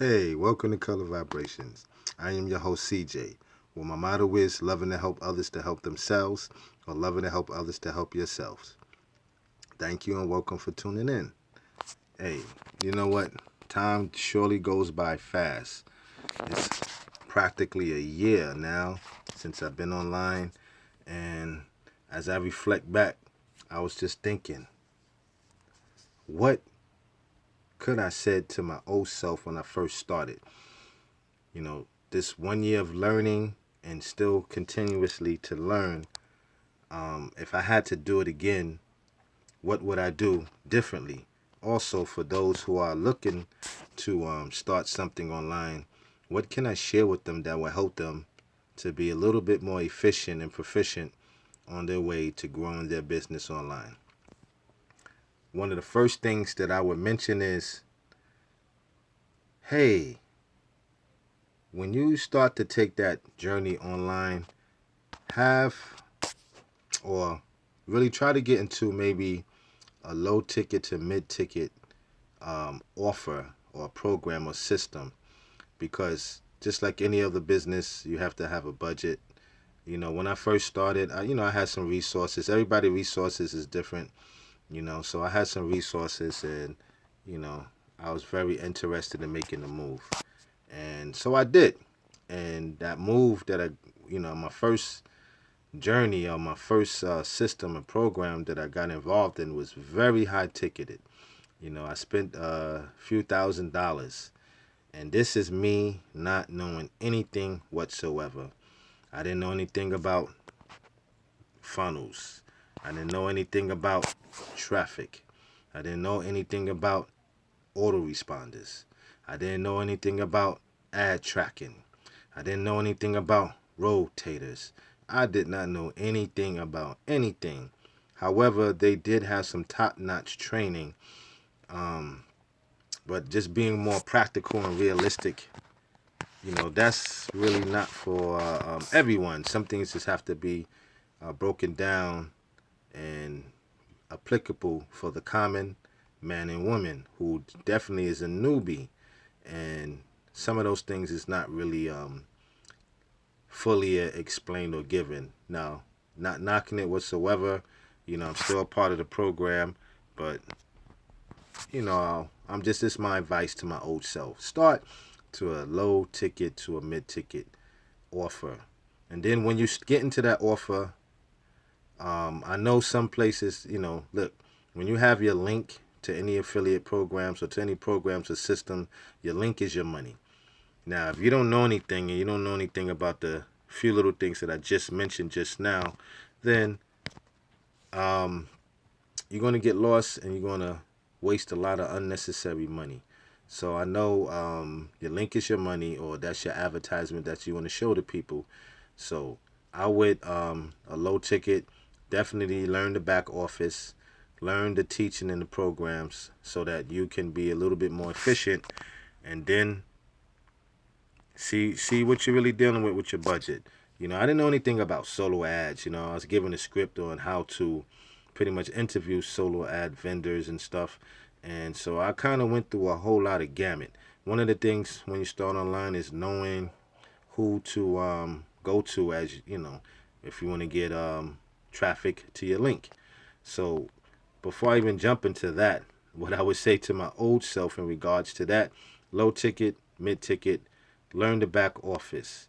Hey, welcome to Kolorvybrations. I am your host CJ. Well, my motto is loving to help others to help themselves, or loving to help others to help yourselves. Thank you and welcome for tuning in. Hey, you know what? Time surely goes by fast. It's practically a year now since I've been online, and as I reflect back, I was just thinking, what could I said to my old self when I first started? This 1 year of learning and still continuously to learn. If I had to do it again, what would I do differently? Also, for those who are looking to start something online, what can I share with them that will help them to be a little bit more efficient and proficient on their way to growing their business online? One of the first things that I would mention is, hey, when you start to take that journey online, have or really try to get into maybe a low ticket to mid ticket offer or program or system, because just like any other business, you have to have a budget. When I first started, I had some resources. Everybody resources is different, so I had some resources, and you know I was very interested in making the move, and so I did. And that move that my first journey or my first system and program that I got involved in was very high ticketed. I spent a few $1,000s, and this is me not knowing anything whatsoever. I didn't know anything about funnels. I didn't know anything about traffic. I didn't know anything about autoresponders. I didn't know anything about ad tracking. I didn't know anything about rotators. I did not know anything about anything. However, they did have some top-notch training, um, but just being more practical and realistic, that's really not for everyone. Some things just have to be broken down and applicable for the common man and woman who definitely is a newbie, and some of those things is not really fully explained or given. Now, not knocking it whatsoever. I'm still a part of the program, but I'm just this my advice to my old self. Start to a low ticket to a mid ticket offer, and then when you get into that offer, I know some places. Look, when you have your link to any affiliate programs or to any programs or system, your link is your money. Now, if you don't know anything and you don't know anything about the few little things that I just mentioned just now, then um, you're going to get lost and you're going to waste a lot of unnecessary money. So I know your link is your money, or that's your advertisement that you want to show to people. So I would a low ticket, definitely learn the back office, learn the teaching and the programs so that you can be a little bit more efficient, and then see what you're really dealing with your budget. I didn't know anything about solo ads. I was given a script on how to pretty much interview solo ad vendors and stuff. And so I kind of went through a whole lot of gamut. One of the things when you start online is knowing who to go to, as if you want to get traffic to your link. So before I even jump into that, what I would say to my old self in regards to that: low ticket, mid ticket, learn the back office.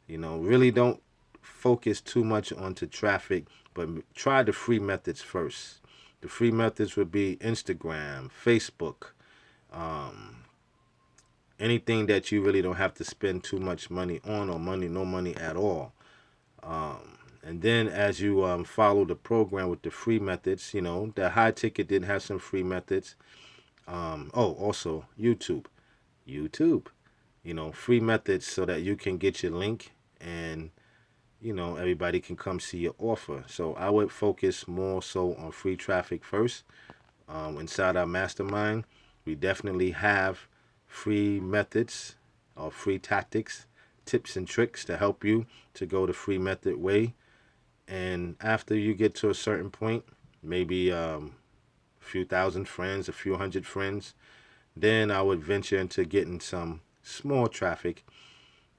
Really don't focus too much onto traffic, but try the free methods first. The free methods would be Instagram, Facebook, um, anything that you really don't have to spend too much money on, or no money at all. And then as you follow the program with the free methods, the high ticket did have some free methods. Also YouTube. YouTube. Free methods so that you can get your link, and everybody can come see your offer. So I would focus more so on free traffic first. Inside our mastermind, we definitely have free methods or free tactics, tips and tricks to help you to go the free method way. And after you get to a certain point, maybe a few thousand friends, a few hundred friends, then I would venture into getting some small traffic,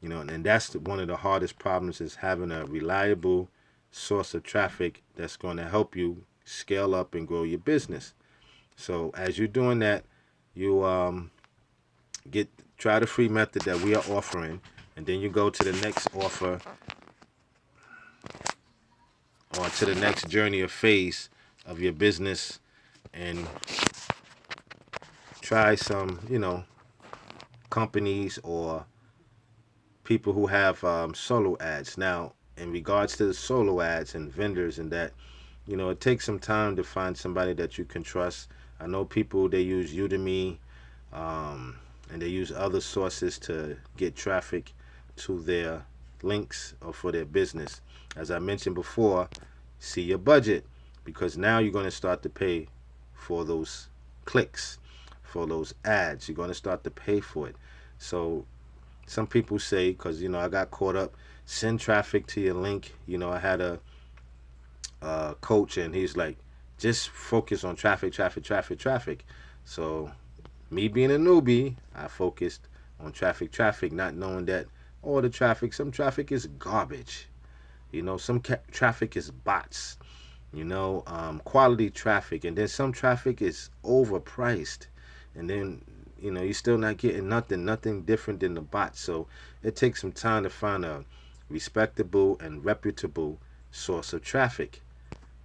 and that's one of the hardest problems is having a reliable source of traffic that's going to help you scale up and grow your business. So as you're doing that, you get try the free method that we are offering, and then you go to the next offer or to the next journey or phase of your business and try some, companies or people who have solo ads. Now, in regards to the solo ads and vendors and that, it takes some time to find somebody that you can trust. I know people, they use Udemy, and they use other sources to get traffic to their links or for their business. As I mentioned before, see your budget, because now you're going to start to pay for those clicks, for those ads. You're going to start to pay for it. So some people say, because I got caught up, send traffic to your link. I had a coach, and he's like, just focus on traffic, traffic, traffic, traffic. So me being a newbie, I focused on traffic, traffic, not knowing that all the traffic, some traffic is garbage. Some traffic is bots. Quality traffic, and then some traffic is overpriced, and then you're still not getting nothing different than the bot. So it takes some time to find a respectable and reputable source of traffic.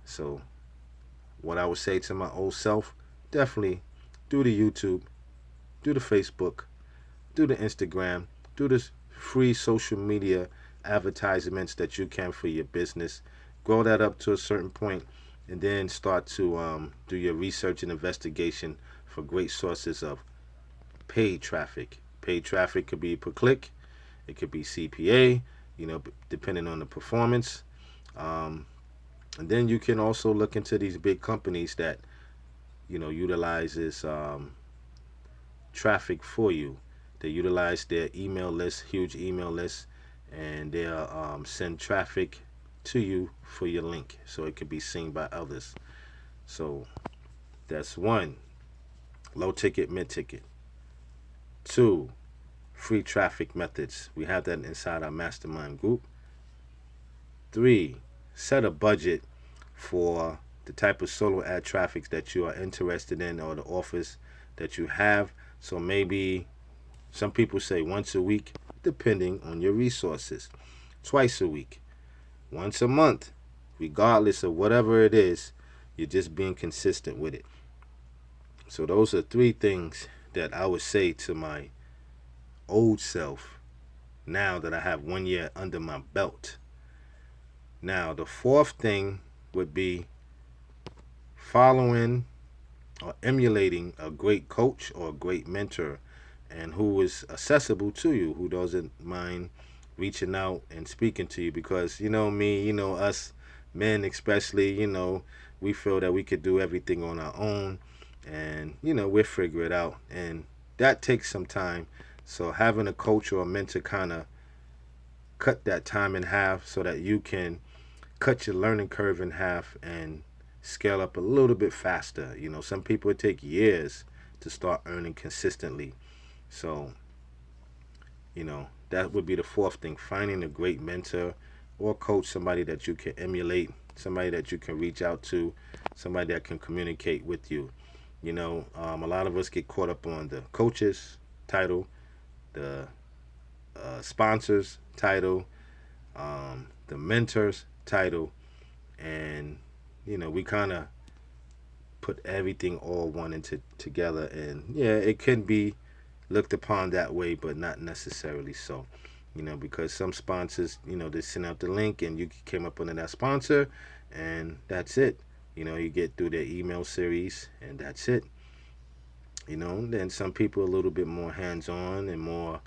So what I would say to my old self, definitely do the YouTube, do the Facebook, do the Instagram, do the free social media advertisements that you can for your business. Grow that up to a certain point, and then start to do your research and investigation for great sources of paid traffic. Paid traffic could be per click, it could be CPA, depending on the performance. Um, and then you can also look into these big companies that utilizes traffic for you. They utilize their email list, huge email list, and they'll send traffic to you for your link so it can be seen by others. So that's one, low ticket, mid ticket. Two, free traffic methods. We have that inside our mastermind group. Three, set a budget for the type of solo ad traffic that you are interested in or the offers that you have. So maybe some people say once a week, depending on your resources. Twice a week, once a month, regardless of whatever it is, you're just being consistent with it. So those are three things that I would say to my old self now that I have 1 year under my belt. Now, the fourth thing would be following or emulating a great coach or a great mentor, and who is accessible to you, who doesn't mind reaching out and speaking to you. Because me, us men especially, we feel that we could do everything on our own, and we'll figure it out, and that takes some time. So having a coach or a mentor kind of cut that time in half so that you can cut your learning curve in half and scale up a little bit faster. Some people it take years to start earning consistently. So, that would be the fourth thing, finding a great mentor or coach, somebody that you can emulate, somebody that you can reach out to, somebody that can communicate with you. A lot of us get caught up on the coaches title, the sponsors title, the mentors title, and we kind of put everything all one into together, and yeah, it can be looked upon that way, but not necessarily so. Because some sponsors, they send out the link and you came up under that sponsor, and that's it. You get through their email series, and that's it. Then some people are a little bit more hands-on and more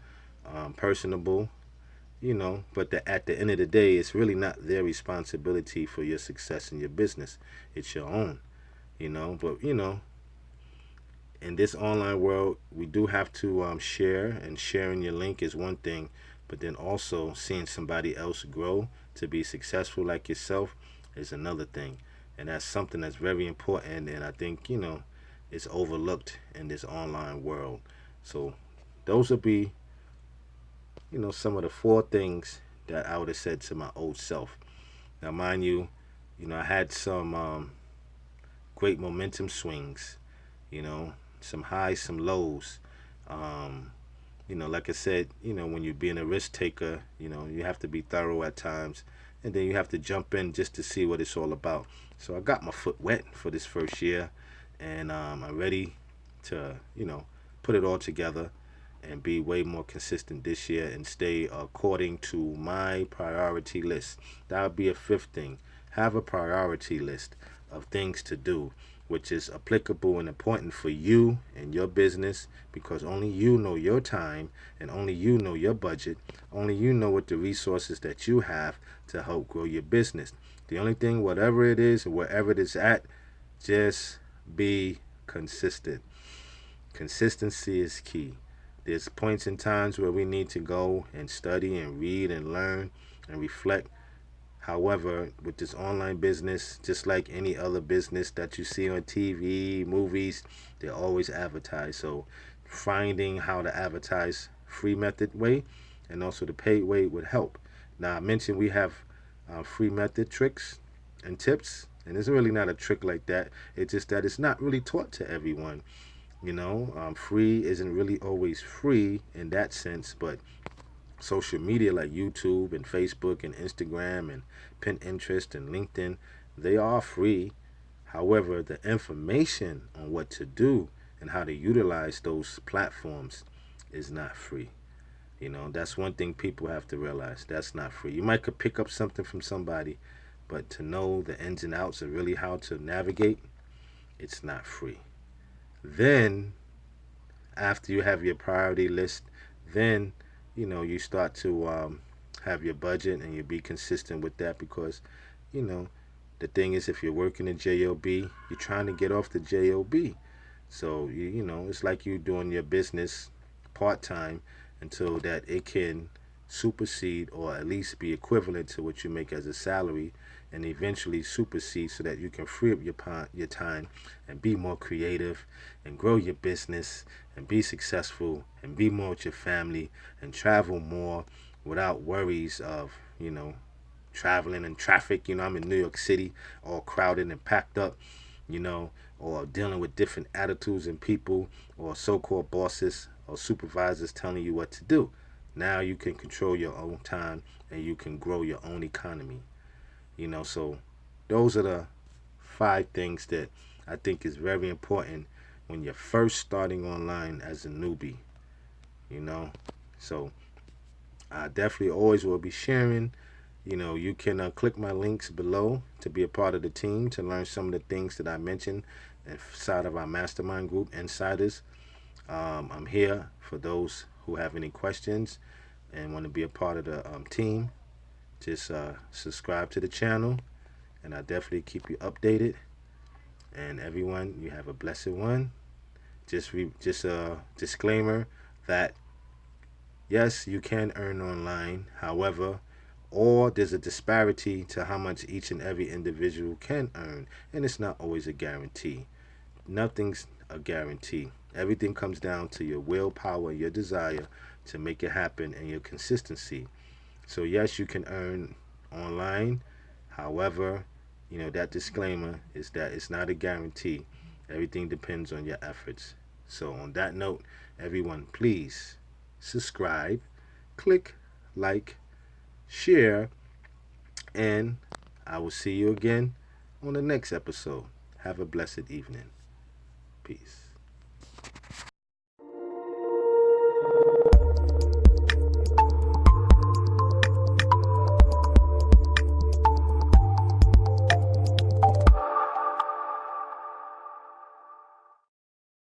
personable, but at the end of the day, it's really not their responsibility for your success in your business. It's your own, but in this online world, we do have to share, and sharing your link is one thing, but then also seeing somebody else grow to be successful like yourself is another thing. And that's something that's very important, and I think, it's overlooked in this online world. So those will be some of the 4 things that I would have said to my old self. Now, mind you, I had some great momentum swings, you know, some highs, some lows. Um, like I said, when you're being a risk taker, you have to be thorough at times, and then you have to jump in just to see what it's all about. So I got my foot wet for this first year, and I'm ready to, put it all together and be way more consistent this year and stay according to my priority list. That would be a 5th thing. Have a priority list of things to do, which is applicable and important for you and your business, because only you know your time and only you know your budget. Only you know what the resources that you have to help grow your business. The only thing, whatever it is, wherever it is at, just be consistent. Consistency is key. There's points and times where we need to go and study and read and learn and reflect. However, with this online business, just like any other business that you see on TV, movies, they always advertise. So finding how to advertise free method way and also the paid way would help. Now, I mentioned we have free method tricks and tips, and it's really not a trick like that. It's just that it's not really taught to everyone. Free isn't really always free in that sense, but social media like YouTube and Facebook and Instagram and Pinterest and LinkedIn, they are free. However, the information on what to do and how to utilize those platforms is not free. That's one thing people have to realize. That's not free. You might could pick up something from somebody, but to know the ins and outs of really how to navigate, it's not free. Then after you have your priority list, then you start to have your budget and you be consistent with that, because you know the thing is, if you're working a job, you're trying to get off the job. So it's like you doing your business part-time until that it can supersede or at least be equivalent to what you make as a salary, and eventually supersede, so that you can free up your time and be more creative and grow your business and be successful and be more with your family and travel more without worries of traveling in traffic. I'm in New York City, all crowded and packed up, you know, or dealing with different attitudes and people, or so-called bosses or supervisors telling you what to do. Now you can control your own time and you can grow your own economy. So those are the 5 things that I think is very important when you're first starting online as a newbie. You know, so I definitely always will be sharing. You can click my links below to be a part of the team to learn some of the things that I mentioned inside of our mastermind group, Insiders. I'm here for those who have any questions and want to be a part of the team. Just subscribe to the channel, and I definitely keep you updated. And everyone, you have a blessed one. Just a disclaimer that yes, you can earn online. However, or there's a disparity to how much each and every individual can earn, and it's not always a guarantee. Nothing's a guarantee. Everything comes down to your willpower, your desire to make it happen, and your consistency. So yes, you can earn online. However, that disclaimer is that it's not a guarantee. Everything depends on your efforts. So on that note, everyone, please subscribe, click like, share, and I will see you again on the next episode. Have a blessed evening. Peace.